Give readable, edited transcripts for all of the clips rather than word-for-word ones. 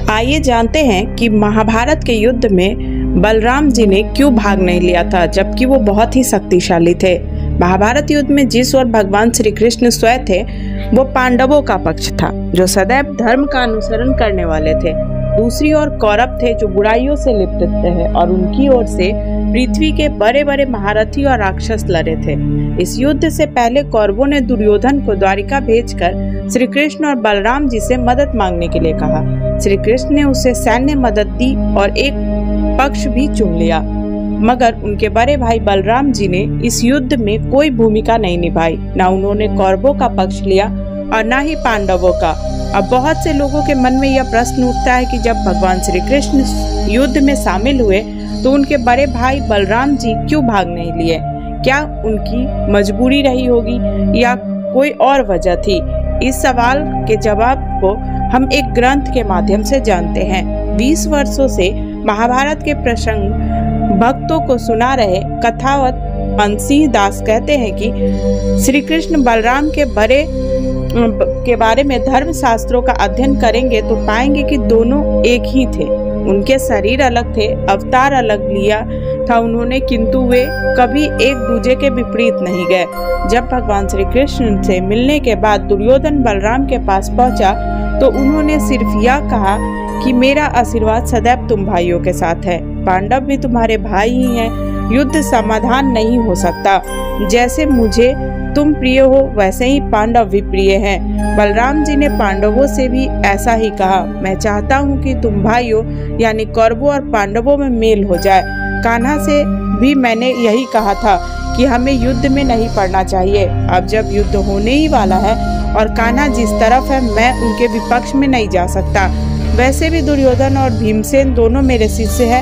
आइए जानते हैं कि महाभारत के युद्ध में बलराम जी ने क्यों भाग नहीं लिया था, जबकि वो बहुत ही शक्तिशाली थे। महाभारत युद्ध में जिस ओर भगवान श्री कृष्ण स्वयं थे वो पांडवों का पक्ष था, जो सदैव धर्म का अनुसरण करने वाले थे। दूसरी ओर कौरव थे, जो बुराइयों से लिप्त थे, और उनकी ओर से पृथ्वी के बड़े बड़े महारथी और राक्षस लड़े थे। इस युद्ध से पहले कौरवों ने दुर्योधन को द्वारिका भेजकर श्री कृष्ण और बलराम जी से मदद मांगने के लिए कहा। श्री कृष्ण ने उसे सैन्य मदद दी और एक पक्ष भी चुन लिया, मगर उनके बड़े भाई बलराम जी ने इस युद्ध में कोई भूमिका नहीं निभाई। न उन्होंने कौरवों का पक्ष लिया और न ही पांडवों का। अब बहुत से लोगों के मन में यह प्रश्न उठता है कि जब भगवान श्री कृष्ण युद्ध में शामिल हुए तो उनके बड़े भाई बलराम जी क्यों भाग नहीं लिए? क्या उनकी मजबूरी रही होगी या कोई और वजह थी? इस सवाल के जवाब को हम एक ग्रंथ के माध्यम से जानते हैं। 20 वर्षों से महाभारत के प्रसंग भक्तों को सुना रहे कथावत मनसिंह दास कहते हैं कि श्री कृष्ण बलराम के बारे में धर्म शास्त्रों का अध्ययन करेंगे तो पाएंगे कि दोनों एक ही थे। उनके शरीर अलग थे, अवतार अलग लिया था उन्होंने, किंतु वे कभी एक दूसरे के विपरीत नहीं गए। जब भगवान श्री कृष्ण से मिलने के बाद दुर्योधन बलराम के पास पहुंचा तो उन्होंने सिर्फ यह कहा कि मेरा आशीर्वाद सदैव तुम भाइयों के साथ है। पांडव भी तुम्हारे भाई ही हैं। युद्ध समाधान नहीं हो सकता। जैसे मुझे तुम प्रिय हो वैसे ही पांडव भी प्रिय हैं। बलराम जी ने पांडवों से भी ऐसा ही कहा। मैं चाहता हूँ कि तुम भाइयों यानी कौरवों और पांडवों में मेल हो जाए। कान्हा से भी मैंने यही कहा था कि हमें युद्ध में नहीं पड़ना चाहिए। अब जब युद्ध होने ही वाला है और कान्हा जिस तरफ है मैं उनके विपक्ष में नहीं जा सकता। वैसे भी दुर्योधन और भीमसेन दोनों मेरे शिष्य हैं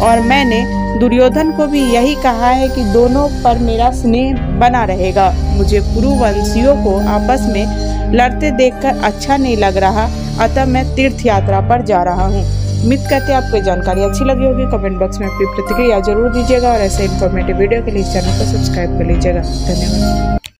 और मैंने दुर्योधन को भी यही कहा है कि दोनों पर मेरा स्नेह बना रहेगा। मुझे कुरुवंशियों को आपस में लड़ते देखकर अच्छा नहीं लग रहा, अतः मैं तीर्थ यात्रा पर जा रहा हूँ। उम्मीद करते हैं आपको जानकारी अच्छी लगी होगी। कमेंट बॉक्स में अपनी प्रतिक्रिया जरूर दीजिएगा और ऐसे इन्फॉर्मेटिव वीडियो के लिए चैनल को सब्सक्राइब कर लीजिएगा। धन्यवाद।